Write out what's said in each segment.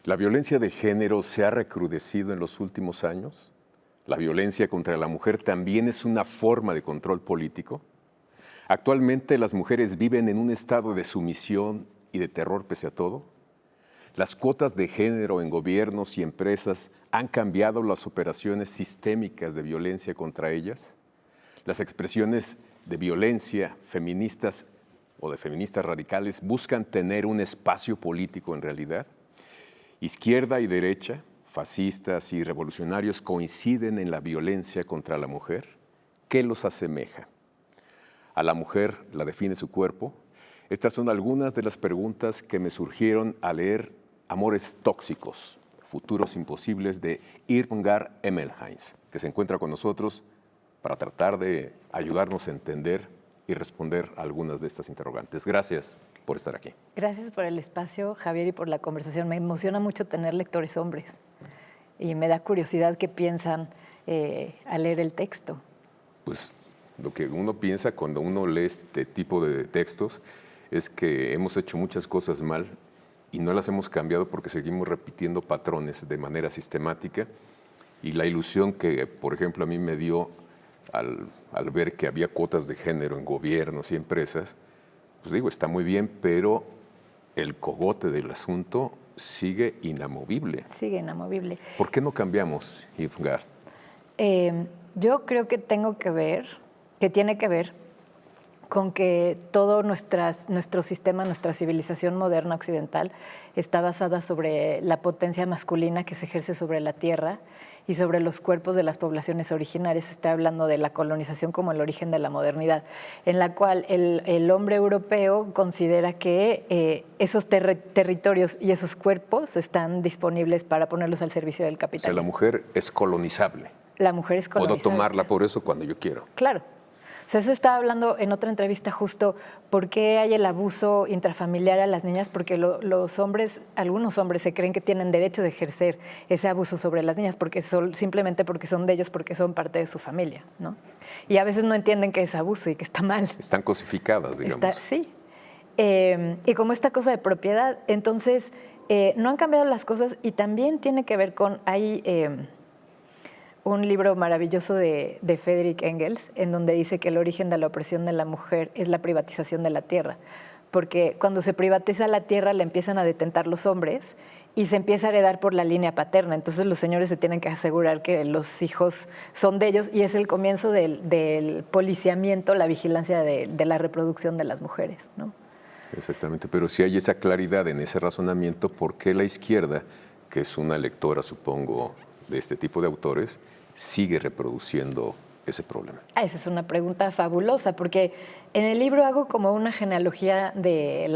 ¿La violencia de género se ha recrudecido en los últimos años? ¿La violencia contra la mujer también es una forma de control político? ¿Actualmente las mujeres viven en un estado de sumisión y de terror pese a todo? ¿Las cuotas de género en gobiernos y empresas han cambiado las operaciones sistémicas de violencia contra ellas? ¿Las expresiones de violencia feministas o de feministas radicales buscan tener un espacio político en realidad? Izquierda y derecha, fascistas y revolucionarios coinciden en la violencia contra la mujer. ¿Qué los asemeja? ¿A la mujer la define su cuerpo? Estas son algunas de las preguntas que me surgieron al leer Amores tóxicos, futuros imposibles de Irmgard Emmelheinz, que se encuentra con nosotros para tratar de ayudarnos a entender y responder a algunas de estas interrogantes. Gracias por estar aquí. Gracias por el espacio, Javier, y por la conversación. Me emociona mucho tener lectores hombres y me da curiosidad qué piensan al leer el texto. Pues lo que uno piensa cuando uno lee este tipo de textos es que hemos hecho muchas cosas mal y no las hemos cambiado porque seguimos repitiendo patrones de manera sistemática, y la ilusión que, por ejemplo, a mí me dio al ver que había cuotas de género en gobiernos y empresas, pues digo, está muy bien, pero el cogote del asunto sigue inamovible. Sigue inamovible. ¿Por qué no cambiamos, Irmgard? Yo creo que tiene que ver con que todo nuestro sistema, nuestra civilización moderna occidental está basada sobre la potencia masculina que se ejerce sobre la tierra y sobre los cuerpos de las poblaciones originarias. Estoy hablando de la colonización como el origen de la modernidad, en la cual el hombre europeo considera que esos territorios y esos cuerpos están disponibles para ponerlos al servicio del capitalismo. O sea, la mujer es colonizable. La mujer es colonizable. Puedo tomarla por eso cuando yo quiero. Claro. O sea, eso estaba hablando en otra entrevista justo, ¿por qué hay el abuso intrafamiliar a las niñas? Porque los hombres, algunos hombres se creen que tienen derecho de ejercer ese abuso sobre las niñas simplemente porque son de ellos, porque son parte de su familia, ¿no? Y a veces no entienden que es abuso y que está mal. Están cosificadas, digamos. Sí. Y como esta cosa de propiedad, entonces no han cambiado las cosas, y también tiene que ver con... un libro maravilloso de Friedrich Engels, en donde dice que el origen de la opresión de la mujer es la privatización de la tierra, porque cuando se privatiza la tierra la empiezan a detentar los hombres y se empieza a heredar por la línea paterna. Entonces los señores se tienen que asegurar que los hijos son de ellos, y es el comienzo del policiamiento, la vigilancia de la reproducción de las mujeres, ¿no? Exactamente, pero si hay esa claridad en ese razonamiento, ¿por qué la izquierda, que es una lectora, supongo, de este tipo de autores, sigue reproduciendo ese problema? Esa es una pregunta fabulosa, porque en el libro hago como una genealogía de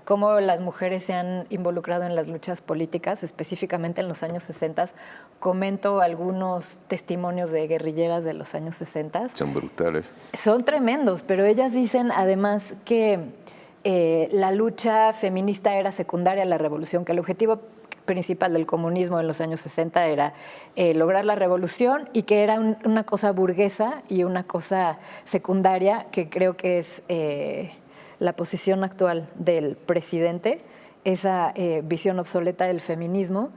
cómo las mujeres se han involucrado en las luchas políticas, específicamente en los años 60. Comento algunos testimonios de guerrilleras de los años 60. Son brutales. Son tremendos, pero ellas dicen además que la lucha feminista era secundaria a la revolución, que el objetivo principal del comunismo en los años 60 era lograr la revolución, y que era una cosa burguesa y una cosa secundaria, que creo que es la posición actual del presidente, esa visión obsoleta del feminismo.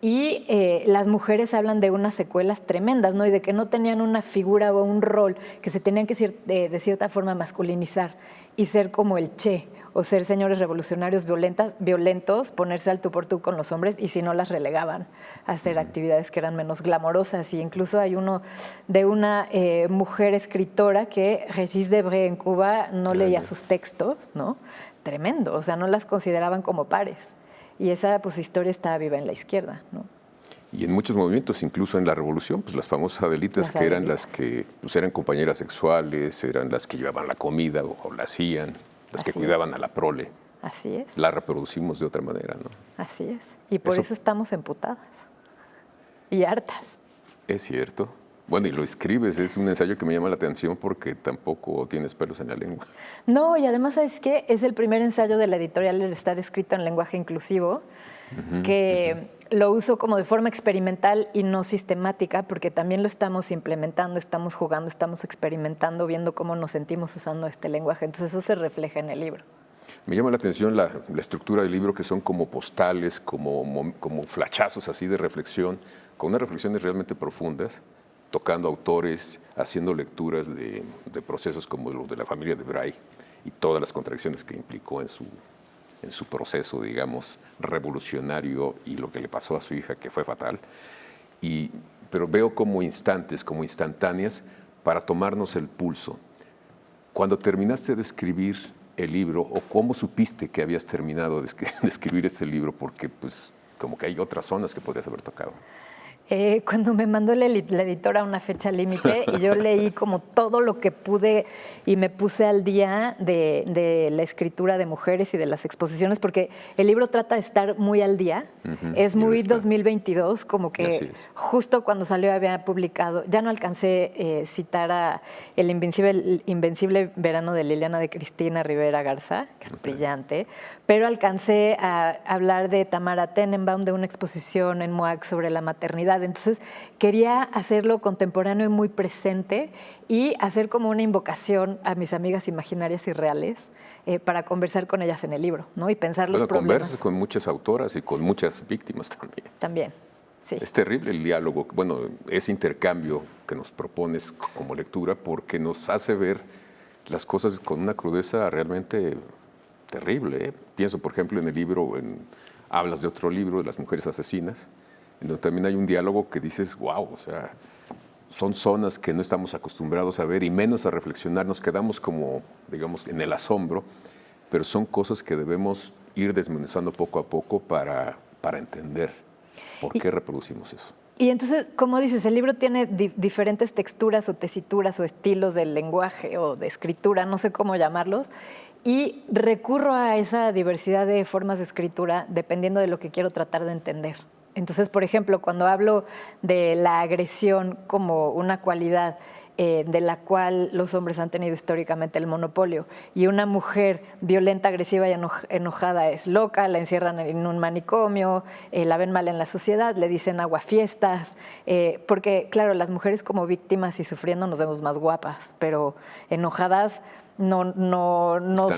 Y las mujeres hablan de unas secuelas tremendas, ¿no? Y de que no tenían una figura o un rol, que se tenían que de cierta forma masculinizar y ser como el Che, o ser señores revolucionarios violentos, ponerse al tú por tú con los hombres, y si no, las relegaban a hacer actividades que eran menos glamorosas. Y incluso hay uno de una mujer escritora que Régis Debray en Cuba no leía sus textos, ¿no? Tremendo, o sea, no las consideraban como pares. Y esa historia está viva en la izquierda, ¿no? Y en muchos movimientos, incluso en la revolución, pues las famosas Adelitas, que eran las que pues, eran compañeras sexuales, eran las que llevaban la comida o la hacían, las que cuidaban a la prole. Así es. La reproducimos de otra manera, ¿no? Así es. Y por eso estamos emputadas y hartas. Es cierto. Bueno, y lo escribes, es un ensayo que me llama la atención porque tampoco tienes pelos en la lengua. No, y además, ¿sabes qué? Es el primer ensayo de la editorial El estar escrito en lenguaje inclusivo, que lo uso como de forma experimental y no sistemática, porque también lo estamos implementando, estamos jugando, estamos experimentando, viendo cómo nos sentimos usando este lenguaje. Entonces eso se refleja en el libro. Me llama la atención la estructura del libro, que son como postales, como flachazos así de reflexión, con unas reflexiones realmente profundas, tocando autores, haciendo lecturas de procesos como los de la familia de Bray y todas las contradicciones que implicó en su proceso, digamos, revolucionario, y lo que le pasó a su hija, que fue fatal. Pero veo como instantes, como instantáneas, para tomarnos el pulso. Cuando terminaste de escribir el libro, o cómo supiste que habías terminado de escribir este libro, porque pues como que hay otras zonas que podrías haber tocado. Cuando me mandó la editora una fecha límite y yo leí como todo lo que pude y me puse al día de la escritura de mujeres y de las exposiciones, porque el libro trata de estar muy al día. Es muy 2022, como que justo cuando salió había publicado, ya no alcancé citar a El Invencible Verano de Liliana de Cristina Rivera Garza, que es brillante, pero alcancé a hablar de Tamara Tenenbaum, de una exposición en MOAC sobre la maternidad. Entonces quería hacerlo contemporáneo y muy presente, y hacer como una invocación a mis amigas imaginarias y reales para conversar con ellas en el libro, ¿no? Y pensar los problemas. Conversas con muchas autoras y con muchas víctimas también. También, sí. Es terrible el diálogo, bueno, ese intercambio que nos propones como lectura, porque nos hace ver las cosas con una crudeza realmente terrible. Pienso, por ejemplo, en el libro, hablas de otro libro, de las mujeres asesinas, en donde también hay un diálogo que dices, wow, o sea, son zonas que no estamos acostumbrados a ver y menos a reflexionar, nos quedamos como, digamos, en el asombro, pero son cosas que debemos ir desmenuzando poco a poco para entender por qué reproducimos eso. Y entonces, como dices, el libro tiene diferentes texturas o tesituras o estilos del lenguaje o de escritura, no sé cómo llamarlos, y recurro a esa diversidad de formas de escritura dependiendo de lo que quiero tratar de entender. Entonces, por ejemplo, cuando hablo de la agresión como una cualidad de la cual los hombres han tenido históricamente el monopolio, y una mujer violenta, agresiva y enojada es loca, la encierran en un manicomio, la ven mal en la sociedad, le dicen aguafiestas, porque claro, las mujeres como víctimas y sufriendo nos vemos más guapas, pero enojadas no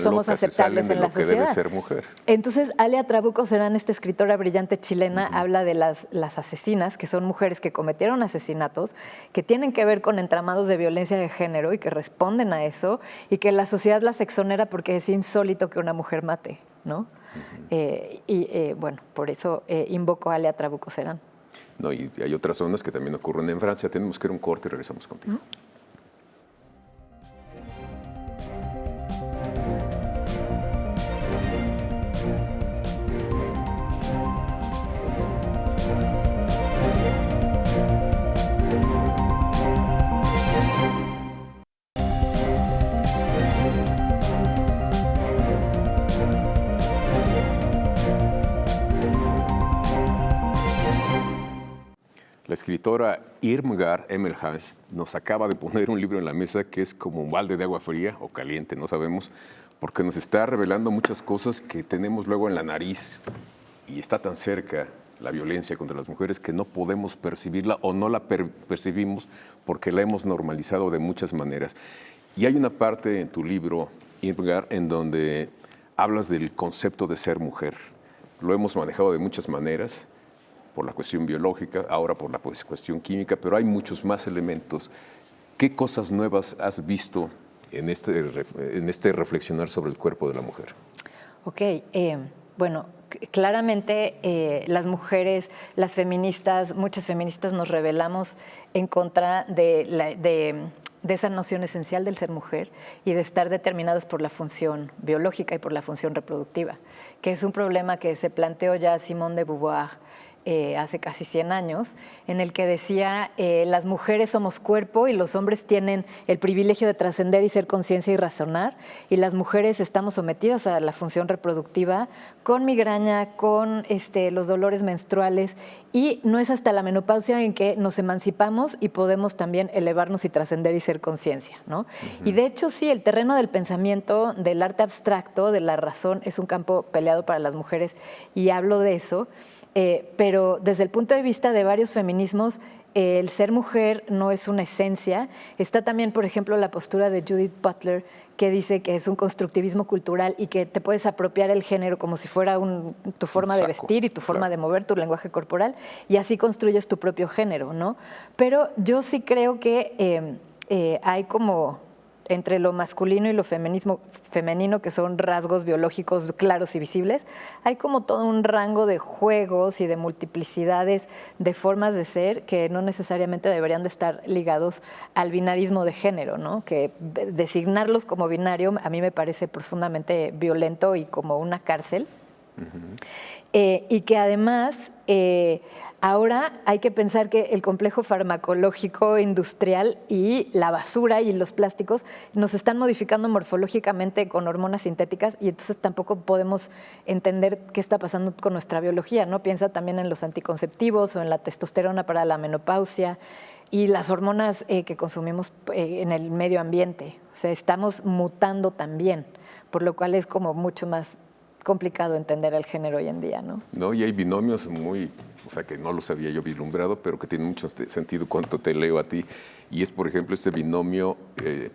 somos aceptables en la sociedad. Debe ser mujer. Entonces, Alia Trabuco Serán, esta escritora brillante chilena, habla de las asesinas, que son mujeres que cometieron asesinatos, que tienen que ver con entramados de violencia de género y que responden a eso, y que la sociedad las exonera porque es insólito que una mujer mate, ¿no? Bueno, por eso invoco a Alia Trabuco Serán. No, y hay otras zonas que también ocurren en Francia. Tenemos que ir a un corte y regresamos contigo. La escritora Irmgard Emelhans nos acaba de poner un libro en la mesa que es como un balde de agua fría o caliente, no sabemos, porque nos está revelando muchas cosas que tenemos luego en la nariz, y está tan cerca la violencia contra las mujeres que no podemos percibirla o no la percibimos porque la hemos normalizado de muchas maneras. Y hay una parte en tu libro, Irmgard, en donde hablas del concepto de ser mujer. Lo hemos manejado de muchas maneras, por la cuestión biológica, ahora por la cuestión química, pero hay muchos más elementos. ¿Qué cosas nuevas has visto en este reflexionar sobre el cuerpo de la mujer? Ok, bueno, claramente las mujeres, las feministas, muchas feministas nos rebelamos en contra de esa noción esencial del ser mujer y de estar determinadas por la función biológica y por la función reproductiva, que es un problema que se planteó ya Simone de Beauvoir hace casi 100 años, en el que decía, las mujeres somos cuerpo y los hombres tienen el privilegio de trascender y ser conciencia y razonar, y las mujeres estamos sometidas a la función reproductiva con migraña, con los dolores menstruales, y no es hasta la menopausia en que nos emancipamos y podemos también elevarnos y trascender y ser conciencia, ¿no? Y de hecho sí, el terreno del pensamiento, del arte abstracto, de la razón, es un campo peleado para las mujeres, y hablo de eso. Pero desde el punto de vista de varios feminismos, el ser mujer no es una esencia. Está también, por ejemplo, la postura de Judith Butler, que dice que es un constructivismo cultural y que te puedes apropiar el género como si fuera tu forma de vestir y tu forma de mover, tu lenguaje corporal, y así construyes tu propio género, ¿no? Pero yo sí creo que hay como entre lo masculino y lo femenino, que son rasgos biológicos claros y visibles, hay como todo un rango de juegos y de multiplicidades de formas de ser que no necesariamente deberían de estar ligados al binarismo de género, ¿no? Que designarlos como binario a mí me parece profundamente violento y como una cárcel. Y que además ahora hay que pensar que el complejo farmacológico industrial y la basura y los plásticos nos están modificando morfológicamente con hormonas sintéticas y entonces tampoco podemos entender qué está pasando con nuestra biología, ¿no? Piensa también en los anticonceptivos o en la testosterona para la menopausia y las hormonas que consumimos en el medio ambiente. O sea, estamos mutando también, por lo cual es como mucho más complicado entender el género hoy en día, ¿no? No, y hay binomios muy, o sea, que no los había yo vislumbrado, pero que tienen mucho sentido cuando te leo a ti. Y es, por ejemplo, este binomio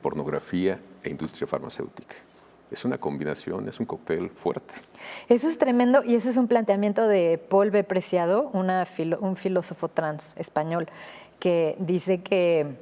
pornografía e industria farmacéutica. Es una combinación, es un cóctel fuerte. Eso es tremendo y ese es un planteamiento de Paul B. Preciado, un filósofo trans español, que dice que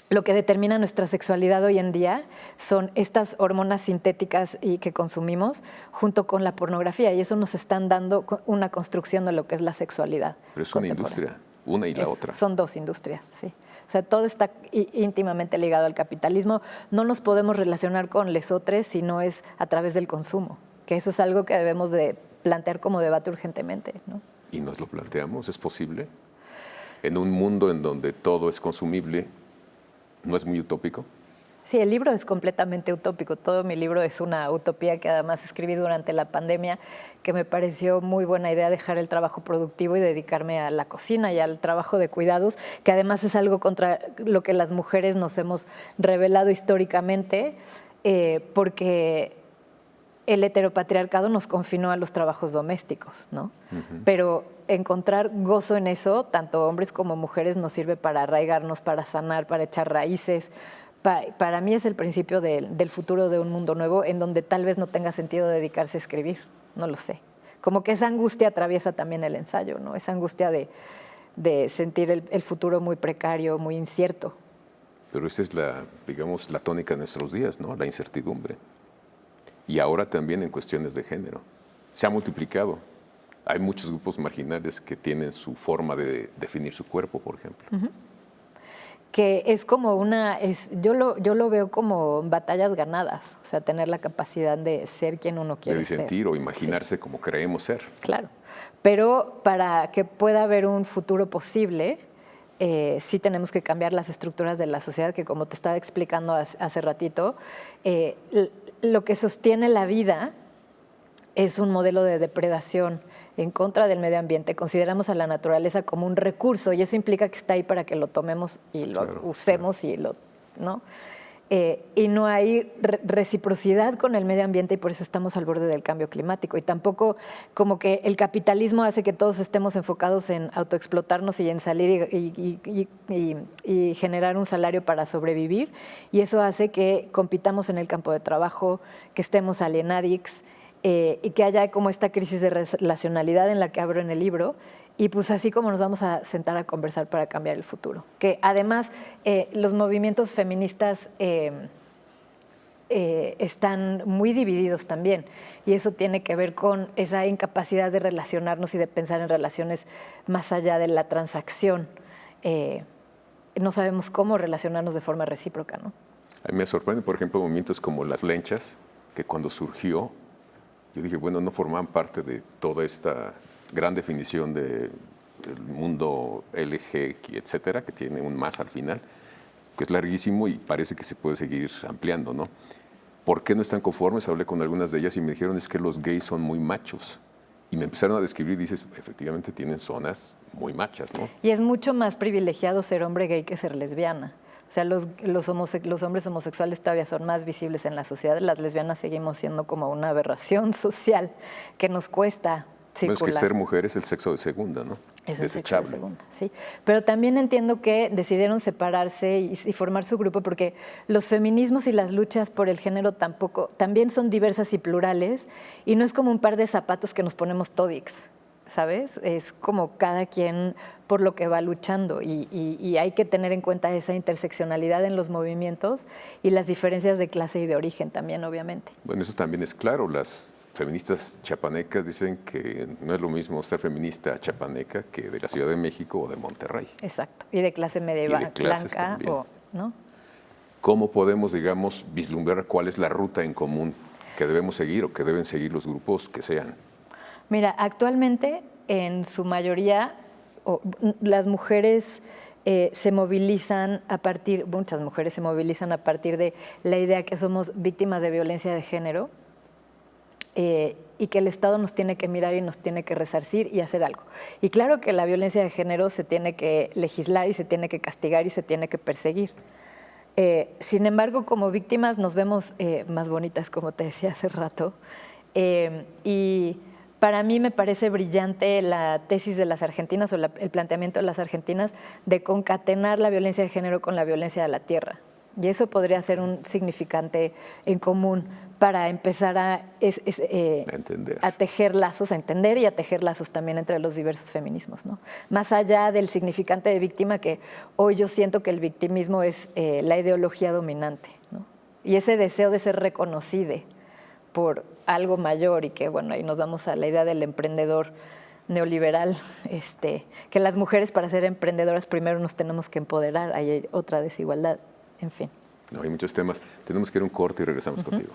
lo que determina nuestra sexualidad hoy en día son estas hormonas sintéticas y que consumimos junto con la pornografía y eso nos están dando una construcción de lo que es la sexualidad. Pero es una industria, una y la otra. Son dos industrias, sí. O sea, todo está íntimamente ligado al capitalismo. No nos podemos relacionar con lesotres si no es a través del consumo, que eso es algo que debemos de plantear como debate urgentemente, ¿no? ¿Y nos lo planteamos? ¿Es posible? En un mundo en donde todo es consumible, ¿no es muy utópico? Sí, el libro es completamente utópico. Todo mi libro es una utopía que además escribí durante la pandemia, que me pareció muy buena idea dejar el trabajo productivo y dedicarme a la cocina y al trabajo de cuidados, que además es algo contra lo que las mujeres nos hemos rebelado históricamente, porque el heteropatriarcado nos confinó a los trabajos domésticos, ¿no? Pero encontrar gozo en eso, tanto hombres como mujeres, nos sirve para arraigarnos, para sanar, para echar raíces. Para mí es el principio del futuro de un mundo nuevo en donde tal vez no tenga sentido dedicarse a escribir, no lo sé. Como que esa angustia atraviesa también el ensayo, ¿no? Esa angustia de sentir el futuro muy precario, muy incierto. Pero esa es digamos, la tónica de nuestros días, ¿no? La incertidumbre. Y ahora también en cuestiones de género. Se ha multiplicado. Hay muchos grupos marginales que tienen su forma de definir su cuerpo, por ejemplo. Que es como yo lo veo como batallas ganadas, o sea, tener la capacidad de ser quien uno quiere ser. De disentir o imaginarse como creemos ser. Claro, pero para que pueda haber un futuro posible, sí tenemos que cambiar las estructuras de la sociedad, que como te estaba explicando hace ratito, lo que sostiene la vida es un modelo de depredación en contra del medio ambiente. Consideramos a la naturaleza como un recurso y eso implica que está ahí para que lo tomemos y lo usemos, ¿no? Y no hay reciprocidad con el medio ambiente y por eso estamos al borde del cambio climático. Y tampoco como que el capitalismo hace que todos estemos enfocados en autoexplotarnos y en salir y generar un salario para sobrevivir. Y eso hace que compitamos en el campo de trabajo, que estemos alienadix, y que haya como esta crisis de relacionalidad en la que abro en el libro, y pues así como nos vamos a sentar a conversar para cambiar el futuro. Que además los movimientos feministas están muy divididos también, y eso tiene que ver con esa incapacidad de relacionarnos y de pensar en relaciones más allá de la transacción. No sabemos cómo relacionarnos de forma recíproca, ¿no? A mí me sorprende, por ejemplo, movimientos como las lenchas, que cuando surgió, yo dije, bueno, no formaban parte de toda esta gran definición del mundo LG, etcétera, que tiene un más al final, que es larguísimo y parece que se puede seguir ampliando, ¿no? ¿Por qué no están conformes? Hablé con algunas de ellas y me dijeron, es que los gays son muy machos. Y me empezaron a describir y dices, efectivamente tienen zonas muy machas, ¿no? Y es mucho más privilegiado ser hombre gay que ser lesbiana. O sea, los hombres homosexuales todavía son más visibles en la sociedad. Las lesbianas seguimos siendo como una aberración social que nos cuesta circular. Bueno, es que ser mujer es el sexo de segunda, ¿no? Es el sexo de desechable. segunda, sí. Pero también entiendo que decidieron separarse y formar su grupo porque los feminismos y las luchas por el género también son diversas y plurales y no es como un par de zapatos que nos ponemos todix, ¿sabes? Es como cada quien por lo que va luchando y hay que tener en cuenta esa interseccionalidad en los movimientos y las diferencias de clase y de origen también, obviamente. Bueno, eso también es claro. Las feministas chiapanecas dicen que no es lo mismo ser feminista chiapaneca que de la Ciudad de México o de Monterrey. Exacto. Y de clase media y Y de clases blanca, también. ¿no? ¿Cómo podemos, digamos, vislumbrar cuál es la ruta en común que debemos seguir o que deben seguir los grupos que sean? Mira, actualmente en su mayoría las mujeres se movilizan muchas mujeres se movilizan a partir de la idea que somos víctimas de violencia de género y que el Estado nos tiene que mirar y nos tiene que resarcir y hacer algo. Y claro que la violencia de género se tiene que legislar y se tiene que castigar y se tiene que perseguir. Sin embargo, como víctimas nos vemos más bonitas, como te decía hace rato, y para mí me parece brillante la tesis de las argentinas o el planteamiento de las argentinas de concatenar la violencia de género con la violencia de la tierra. Y eso podría ser un significante en común para empezar a tejer lazos, a entender y a tejer lazos también entre los diversos feminismos, ¿no? Más allá del significante de víctima, que hoy yo siento que el victimismo es la ideología dominante, ¿no? Y ese deseo de ser reconocida por algo mayor y que, bueno, ahí nos vamos a la idea del emprendedor neoliberal, que las mujeres para ser emprendedoras primero nos tenemos que empoderar, ahí hay otra desigualdad, en fin. No, hay muchos temas. Tenemos que ir a un corte y regresamos contigo.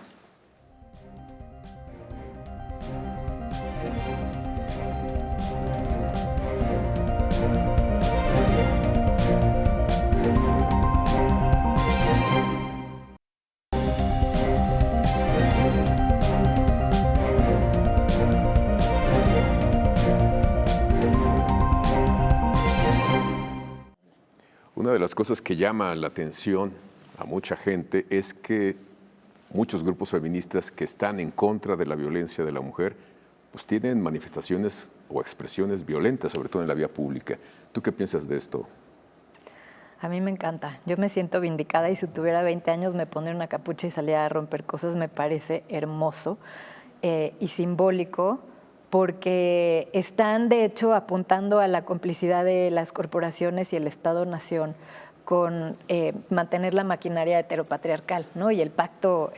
Una de las cosas que llama la atención a mucha gente es que muchos grupos feministas que están en contra de la violencia de la mujer, pues tienen manifestaciones o expresiones violentas, sobre todo en la vía pública. ¿Tú qué piensas de esto? A mí me encanta. Yo me siento vindicada y si tuviera 20 años me pondría una capucha y salía a romper cosas. Me parece hermoso y simbólico porque están, de hecho, apuntando a la complicidad de las corporaciones y el Estado-Nación con mantener la maquinaria heteropatriarcal, ¿no? Y el pacto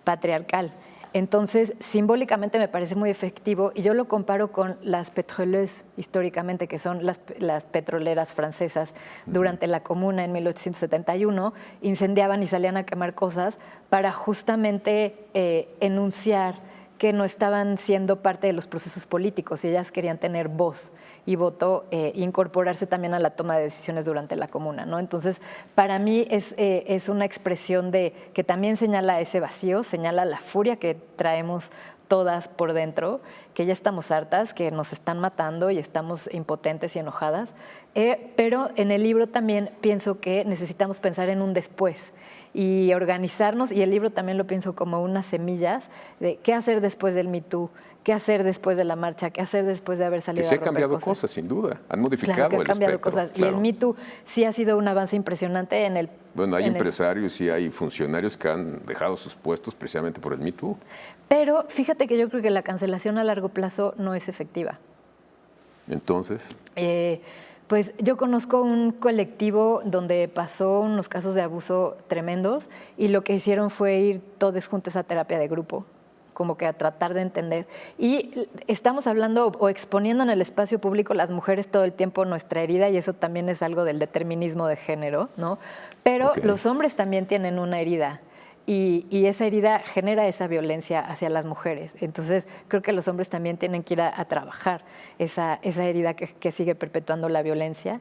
patriarcal. Entonces, simbólicamente me parece muy efectivo y yo lo comparo con las pétroleuses históricamente, que son las petroleras francesas. Durante la Comuna en 1871 incendiaban y salían a quemar cosas para justamente enunciar que no estaban siendo parte de los procesos políticos y ellas querían tener voz y voto e incorporarse también a la toma de decisiones durante la Comuna, ¿no? Entonces, para mí es una expresión que también señala ese vacío, señala la furia que traemos todas por dentro, que ya estamos hartas, que nos están matando y estamos impotentes y enojadas, pero en el libro también pienso que necesitamos pensar en un después y organizarnos, y el libro también lo pienso como unas semillas de qué hacer después del Me Too, qué hacer después de la marcha, qué hacer después de haber salido a romper Que se han cambiado cosas, sin duda, han modificado claro que han el cambiado espectro, cosas, claro. y el Me Too sí ha sido un avance impresionante en el... Bueno, hay empresarios y hay funcionarios que han dejado sus puestos precisamente por el Me Too. Pero fíjate que yo creo que la cancelación a largo plazo no es efectiva. Entonces, pues yo conozco un colectivo donde pasó unos casos de abuso tremendos y lo que hicieron fue ir todos juntos a terapia de grupo, como que a tratar de entender. Y estamos hablando o exponiendo en el espacio público las mujeres todo el tiempo nuestra herida, y eso también es algo del determinismo de género, ¿no? Pero los hombres también tienen una herida. Y esa herida genera esa violencia hacia las mujeres. Entonces, creo que los hombres también tienen que ir a trabajar esa herida que sigue perpetuando la violencia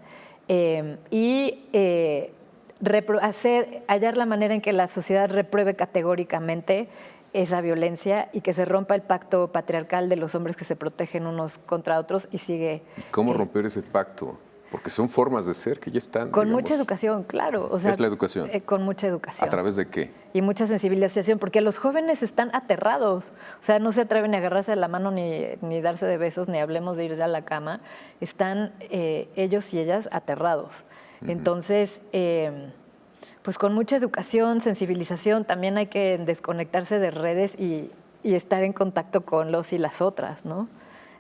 hallar la manera en que la sociedad repruebe categóricamente esa violencia y que se rompa el pacto patriarcal de los hombres que se protegen unos contra otros y sigue... ¿cómo romper ese pacto? Porque son formas de ser que ya están. Con digamos, mucha educación, claro. O sea, es la educación. Con mucha educación. ¿A través de qué? Y mucha sensibilización, porque los jóvenes están aterrados. O sea, no se atreven a agarrarse de la mano ni darse de besos, ni hablemos de ir a la cama. Están ellos y ellas aterrados. Entonces, pues con mucha educación, sensibilización, también hay que desconectarse de redes y estar en contacto con los y las otras, ¿no?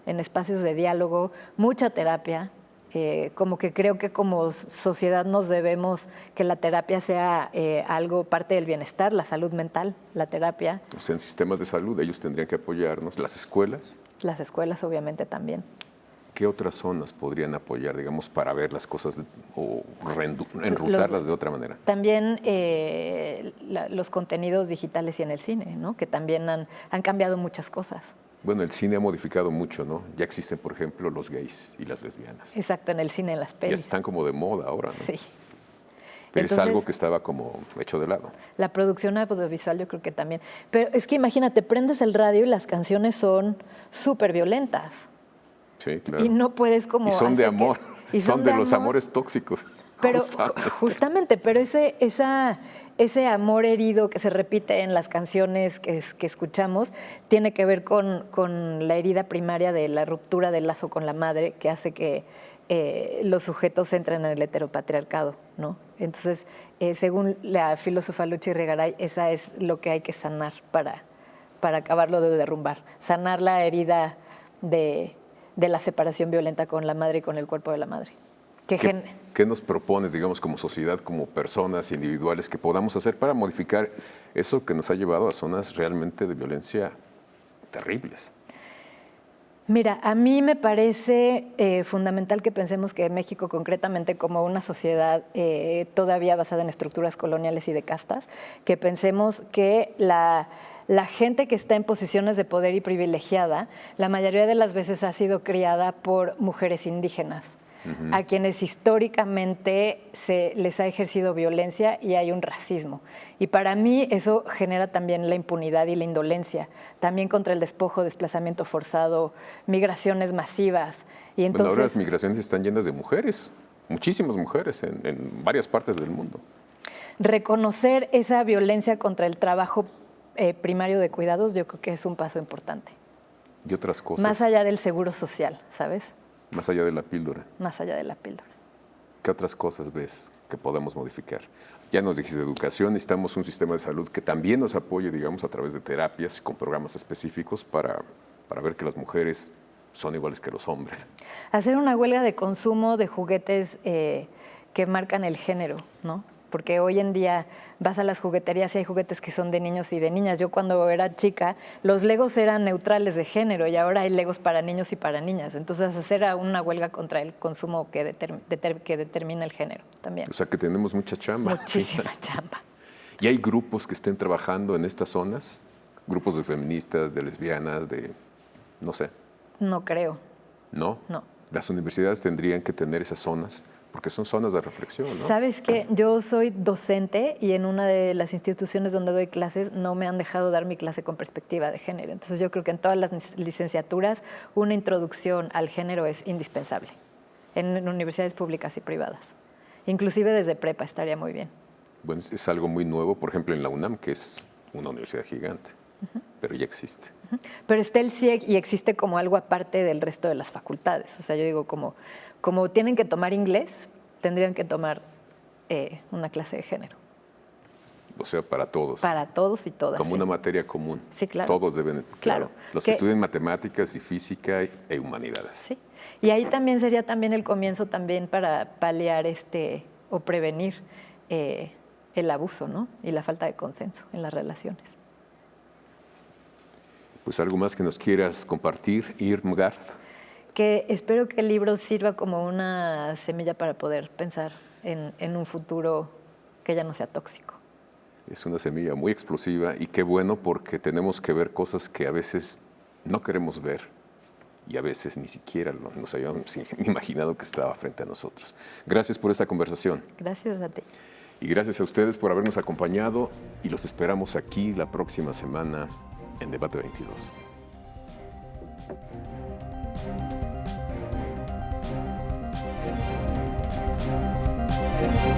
En espacios de diálogo, mucha terapia. Como que creo que como sociedad nos debemos que la terapia sea algo parte del bienestar, la salud mental, la terapia. O sea, en sistemas de salud ellos tendrían que apoyarnos. Las escuelas. Las escuelas obviamente también. ¿Qué otras zonas podrían apoyar, digamos, para ver las cosas o enrutarlas de otra manera? También los contenidos digitales y en el cine, ¿no? Que también han cambiado muchas cosas. Bueno, el cine ha modificado mucho, ¿no? Ya existen, por ejemplo, los gays y las lesbianas. Exacto, en el cine, en las pelis. Ya están como de moda ahora, ¿no? Sí. Pero Entonces, es algo que estaba como hecho de lado. La producción audiovisual yo creo que también. Pero es que imagínate, prendes el radio y las canciones son súper violentas. Sí, claro. Y no puedes como... Y son de amor. Y son de los amores tóxicos. Pero justamente, pero ese amor herido que se repite en las canciones que escuchamos tiene que ver con la herida primaria de la ruptura del lazo con la madre que hace que los sujetos entren en el heteropatriarcado, ¿no? Entonces, según la filósofa Lucha Regaray, esa es lo que hay que sanar para acabarlo de derrumbar. Sanar la herida de la separación violenta con la madre y con el cuerpo de la madre. ¿Qué nos propones, digamos, como sociedad, como personas individuales, que podamos hacer para modificar eso que nos ha llevado a zonas realmente de violencia terribles? Mira, a mí me parece fundamental que pensemos que México, concretamente como una sociedad todavía basada en estructuras coloniales y de castas, que pensemos que la gente que está en posiciones de poder y privilegiada, la mayoría de las veces ha sido criada por mujeres indígenas, a quienes históricamente se les ha ejercido violencia y hay un racismo. Y para mí eso genera también la impunidad y la indolencia, también contra el despojo, desplazamiento forzado, migraciones masivas. Y entonces, bueno, ahora las migraciones están llenas de mujeres, muchísimas mujeres en varias partes del mundo. Reconocer esa violencia contra el trabajo primario de cuidados yo creo que es un paso importante. Y otras cosas. Más allá del seguro social, ¿sabes? Más allá de la píldora. Más allá de la píldora. ¿Qué otras cosas ves que podemos modificar? Ya nos dijiste de educación, necesitamos un sistema de salud que también nos apoye, digamos, a través de terapias con programas específicos para ver que las mujeres son iguales que los hombres. Hacer una huelga de consumo de juguetes que marcan el género, ¿no? Porque hoy en día vas a las jugueterías y hay juguetes que son de niños y de niñas. Yo cuando era chica, los Legos eran neutrales de género y ahora hay Legos para niños y para niñas. Entonces hacer una huelga contra el consumo que determina el género también. O sea que tenemos mucha chamba. Muchísima chamba. ¿Y hay grupos que estén trabajando en estas zonas? ¿Grupos de feministas, de lesbianas, de no sé? No creo. ¿No? No. Las universidades tendrían que tener esas zonas, porque son zonas de reflexión, ¿no? ¿Sabes qué? Yo soy docente y en una de las instituciones donde doy clases no me han dejado dar mi clase con perspectiva de género. Entonces yo creo que en todas las licenciaturas una introducción al género es indispensable, en universidades públicas y privadas. Inclusive desde prepa estaría muy bien. Bueno, es algo muy nuevo, por ejemplo, en la UNAM, que es una universidad gigante, pero ya existe. Pero está el CIEG y existe como algo aparte del resto de las facultades. O sea, yo digo, como tienen que tomar inglés, tendrían que tomar una clase de género. O sea, para todos. Para todos y todas. Como una materia común. Sí, claro. Todos deben. Claro. Los que estudian matemáticas y física e humanidades. Sí. Y ahí también sería también el comienzo también para paliar o prevenir el abuso, ¿no? Y la falta de consenso en las relaciones. Pues algo más que nos quieras compartir, Irmgard. Que espero que el libro sirva como una semilla para poder pensar en un futuro que ya no sea tóxico. Es una semilla muy explosiva y qué bueno porque tenemos que ver cosas que a veces no queremos ver y a venos ni siquiera nos habíamos imaginado que estaba frente a nosotros. Gracias por esta conversación. Gracias a ti. Y gracias a ustedes por habernos acompañado y los esperamos aquí la próxima semana en Debate 22. Bye.